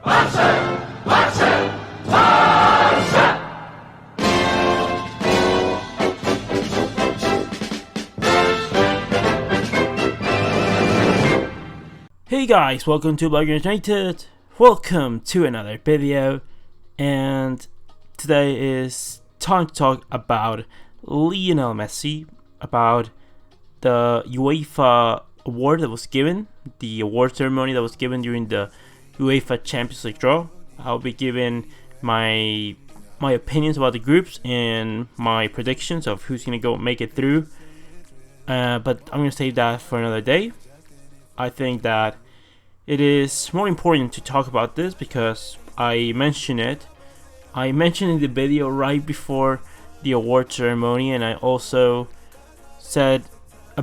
Hey guys, welcome to Bloggers United. Welcome to another video, and today is time to talk about Lionel Messi, about the UEFA award that was given, the award ceremony that was given during the UEFA Champions League draw. I'll be giving my opinions about the groups and my predictions of who's gonna go make it through. But I'm gonna save that for another day. I think that it is more important to talk about this because I mentioned it. I mentioned in the video right before the award ceremony, and I also said a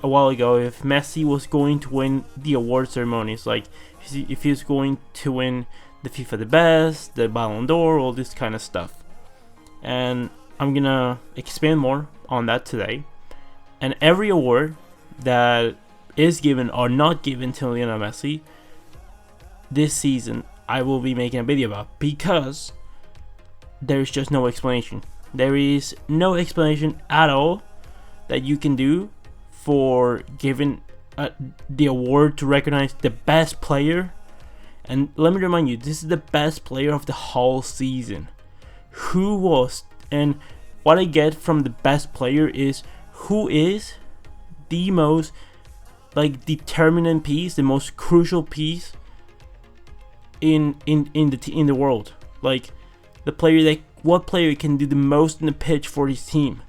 while ago if Messi was going to win the award ceremonies, like if he was going to win the FIFA the Best, the Ballon d'Or, all this kind of stuff. And I'm gonna expand more on that today. And every award that is given or not given to Lionel Messi this season, I will be making a video about, because there's just no explanation. There is no explanation at all that you can do for giving the award to recognize the best player. And let me remind you, this is the best player of the whole season. Who was, and what I get from the best player is who is the most determinant piece, the most crucial piece in the world. Like what player can do the most in the pitch for his team,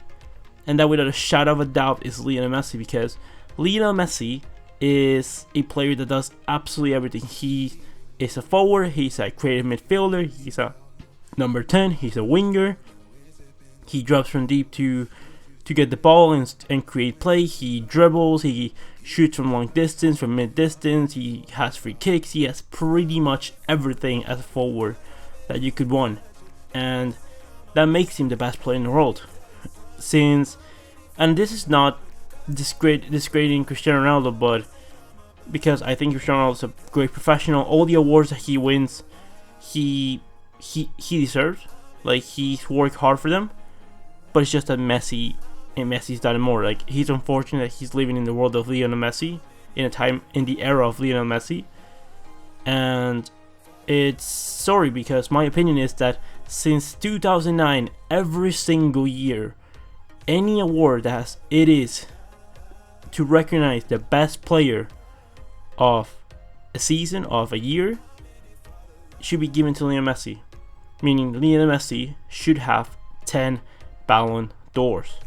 and that without a shadow of a doubt is Lionel Messi, because Lionel Messi is a player that does absolutely everything. He is a forward, he's a creative midfielder, he's a number 10, he's a winger. He drops from deep to get the ball and create play. He dribbles, he shoots from long distance, from mid distance, he has free kicks, he has pretty much everything as a forward that you could want, and that makes him the best player in the world. And this is not disgrading Cristiano Ronaldo, but because I think Cristiano Ronaldo is a great professional. All the awards that he wins, he deserves. Like, he's worked hard for them, but it's just that Messi's done more. Like, he's unfortunate that he's living in the world of Lionel Messi, in the era of Lionel Messi. And it's sorry, because my opinion is that since 2009, every single year, any award that is to recognize the best player of a season, of a year, should be given to Lionel Messi. Meaning Lionel Messi should have 10 Ballon d'Ors.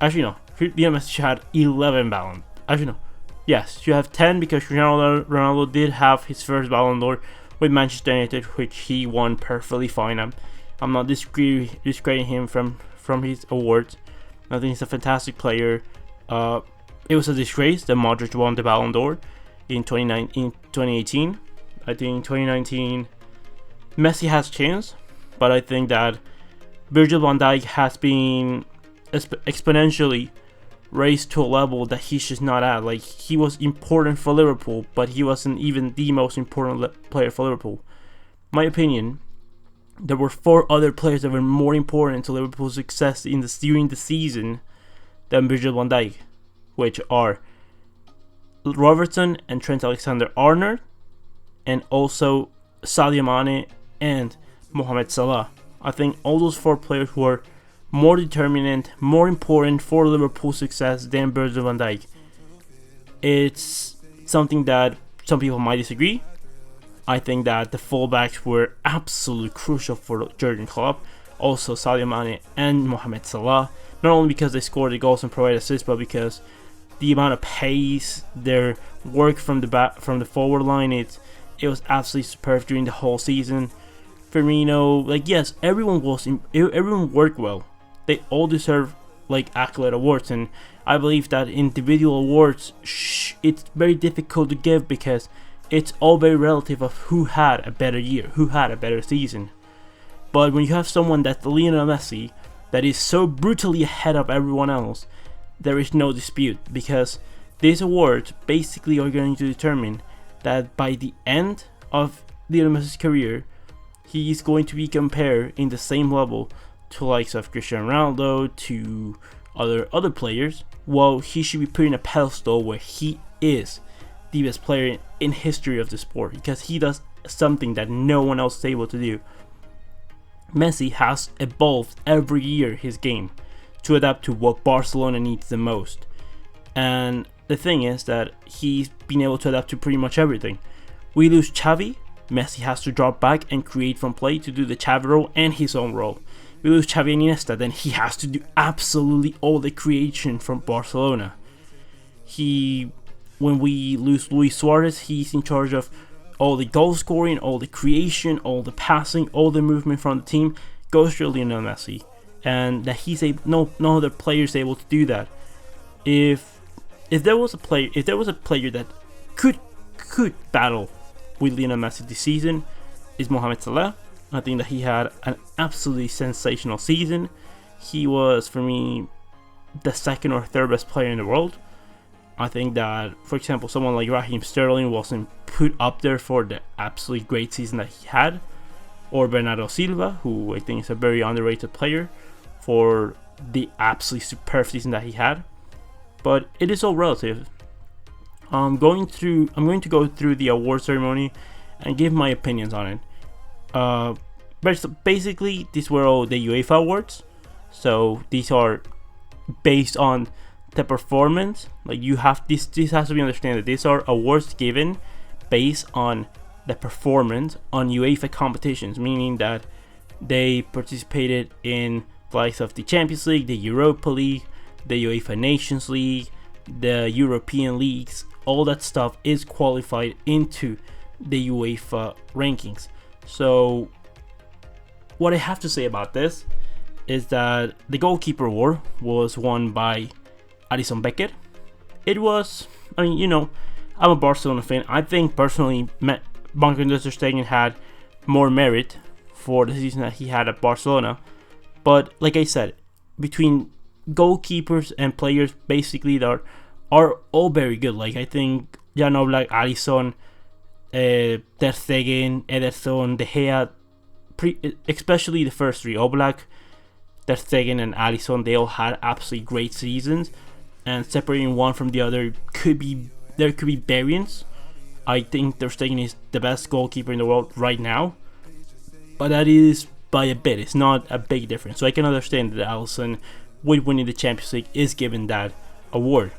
Actually, no. Lionel Messi should have 11 Ballon. Actually, no. Yes, you have 10 because Cristiano Ronaldo did have his first Ballon d'Or with Manchester United, which he won perfectly fine. I'm not discrediting him from his awards. I think he's a fantastic player. It was a disgrace that Modric won the Ballon d'Or in 2018. I think 2019 Messi has a chance, but I think that Virgil van Dijk has been exponentially raised to a level that he's just not at. Like, he was important for Liverpool, but he wasn't even the most important player for Liverpool. My opinion, there were 4 other players that were more important to Liverpool's success during the season than Virgil van Dijk, which are Robertson and Trent Alexander-Arnold, and also Sadio Mane and Mohamed Salah. I think all those 4 players were more determinant, more important for Liverpool's success than Virgil van Dijk. It's something that some people might disagree. I think that the fullbacks were absolutely crucial for Jurgen Klopp. Also Sadio Mane and Mohamed Salah, not only because they scored the goals and provided assists, but because the amount of pace, their work from the forward line, it was absolutely superb during the whole season. Firmino, yes, everyone worked well. They all deserve accolade awards, and I believe that individual awards, it's very difficult to give because it's all very relative of who had a better year, who had a better season. But when you have someone that's Lionel Messi, that is so brutally ahead of everyone else, there is no dispute, because these awards basically are going to determine that by the end of Lionel Messi's career, he's going to be compared in the same level to likes of Cristiano Ronaldo, to other players. Well, he should be put in a pedestal where he is the best player in history of the sport, because he does something that no one else is able to do. Messi has evolved every year his game to adapt to what Barcelona needs the most. And the thing is that he's been able to adapt to pretty much everything. We lose Xavi, Messi has to drop back and create from play to do the Xavi role and his own role. We lose Xavi and Iniesta, then he has to do absolutely all the creation from Barcelona. When we lose Luis Suarez, he's in charge of all the goal scoring, all the creation, all the passing, all the movement from the team goes to Lionel Messi, and that he's no other player is able to do that. If there was a player that could battle with Lionel Messi this season, is Mohamed Salah. I think that he had an absolutely sensational season. He was, for me, the second or third best player in the world. I think that, for example, someone like Raheem Sterling wasn't put up there for the absolutely great season that he had, or Bernardo Silva, who I think is a very underrated player, for the absolutely superb season that he had. But it is all relative. I'm going to go through the award ceremony and give my opinions on it. Basically, these were all the UEFA awards, so these are based on the performance. Like, you have this has to be understood that these are awards given based on the performance on UEFA competitions, meaning that they participated in the likes of the Champions League, the Europa League, the UEFA Nations League, the European leagues. All that stuff is qualified into the UEFA rankings. So what I have to say about this is that the goalkeeper award was won by Alisson Becker. It was, I'm a Barcelona fan. I think personally Marc-Andre ter Stegen had more merit for the season that he had at Barcelona. But like I said, between goalkeepers and players basically that are all very good. Like, I think Jan Oblak, Alisson, Ter Stegen, Ederson, De Gea, especially the first three, Oblak, Ter Stegen and Alisson, they all had absolutely great seasons, and separating one from the other could be variance. I think Ter Stegen is the best goalkeeper in the world right now, but that is by a bit. It's not a big difference. So I can understand that Alisson, with winning the Champions League, is given that award.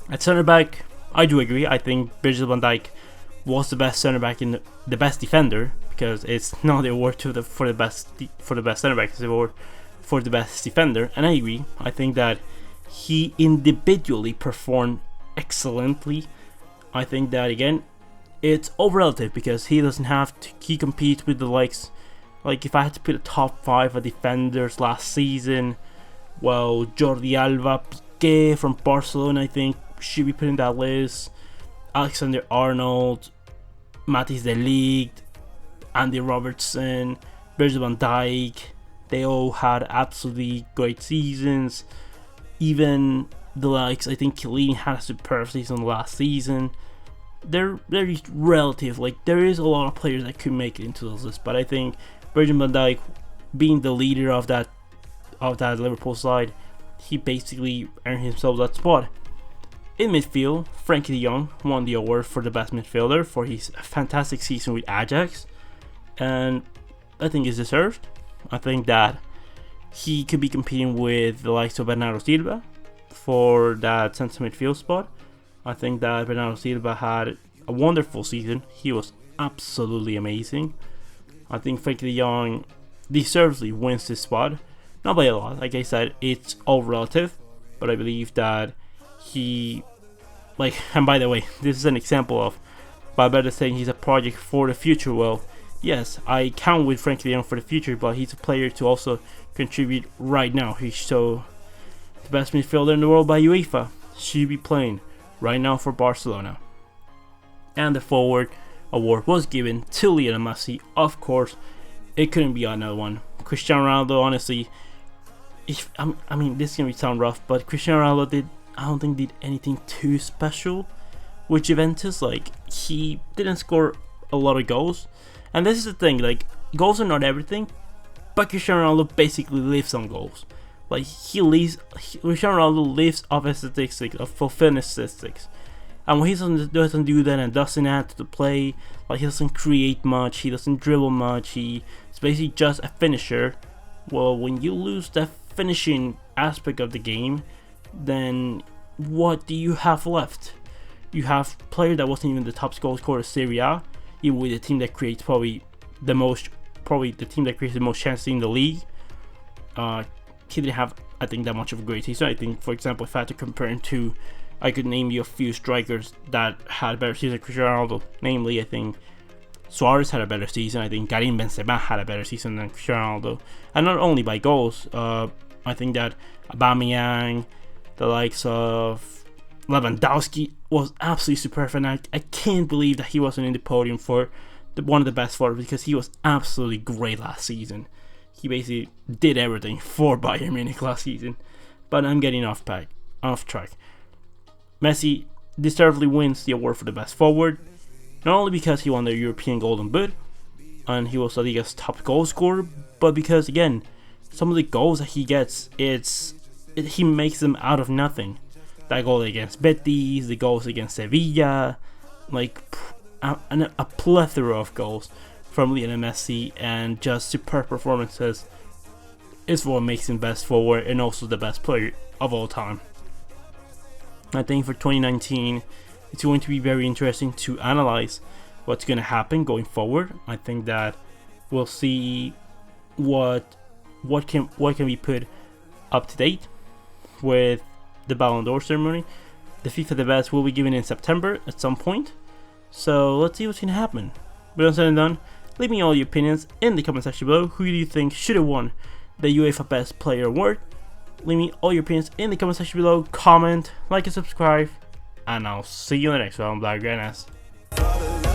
At centre back, I do agree. I think Virgil van Dijk was the best centre back and the best defender, because it's not the award for the best centre back, it's the award for the best defender. And I agree. I think that he individually performed excellently. I think that, again, it's all relative, because he doesn't have to. He competes with the likes. Like, if I had to put a top 5 of defenders last season, well, Jordi Alba, Piqué from Barcelona, I think should be put in that list. Alexander-Arnold, Matthijs de Ligt, Andy Robertson, Virgil van Dijk, they all had absolutely great seasons. Even the likes, I think Chiellini had a superb season last season. They're just relative. Like, there is a lot of players that could make it into those lists, but I think Virgil van Dijk, being the leader of that Liverpool side, he basically earned himself that spot. In midfield, Frankie de Jong won the award for the best midfielder for his fantastic season with Ajax, and I think it's deserved. I think that he could be competing with the likes of Bernardo Silva for that centre midfield spot. I think that Bernardo Silva had a wonderful season. He was absolutely amazing. I think Frankie de Jong deservedly wins this spot. Not by a lot. Like I said, it's all relative, but I believe that he, and by the way, this is an example of Valverde saying he's a project for the future. Well, yes, I count with Frankie de Jong for the future, but he's a player to also contribute right now. He's so the best midfielder in the world by UEFA. Should be playing right now for Barcelona. And the forward award was given to Lionel Messi. Of course, it couldn't be another one. Cristiano Ronaldo, honestly, this is gonna sound rough, but Cristiano Ronaldo I don't think did anything too special with Juventus, like, he didn't score a lot of goals. And this is the thing, like, goals are not everything, but Cristiano Ronaldo basically lives on goals. Like, Cristiano Ronaldo lives off his statistics, of fulfilling statistics. And when he doesn't do that and doesn't add to the play, like, he doesn't create much, he doesn't dribble much, he's basically just a finisher. Well, when you lose that finishing aspect of the game, then what do you have left? You have a player that wasn't even the top goal scorer of Serie A, even with a team that creates probably the team that creates the most chances in the league. He didn't have, I think, that much of a great season. I think, for example, if I had to compare him to, I could name you a few strikers that had a better season than Cristiano Ronaldo. Namely, I think Suarez had a better season. I think Karim Benzema had a better season than Cristiano Ronaldo. And not only by goals, I think that Aubameyang, the likes of Lewandowski, was absolutely superb. And I can't believe that he wasn't in the podium for one of the best forwards, because he was absolutely great last season. He basically did everything for Bayern Munich last season. But I'm getting off track. Messi deservedly wins the award for the best forward, not only because he won the European Golden Boot and he was La Liga's top goal scorer, but because, again, some of the goals that he gets, he makes them out of nothing. That goal against Betis, the goals against Sevilla, like a plethora of goals from Lionel Messi, and just superb performances is what makes him best forward and also the best player of all time. I think for 2019, it's going to be very interesting to analyze what's going to happen going forward. I think that we'll see what can be put up to date with the Ballon d'Or ceremony. The FIFA the Best will be given in September at some point, so let's see what's going to happen. But once said and done, leave me all your opinions in the comment section below. Who do you think should have won the UEFA Best Player Award? Leave me all your opinions in the comment section below. Comment, like, and subscribe, and I'll see you in the next one. Blaugrana.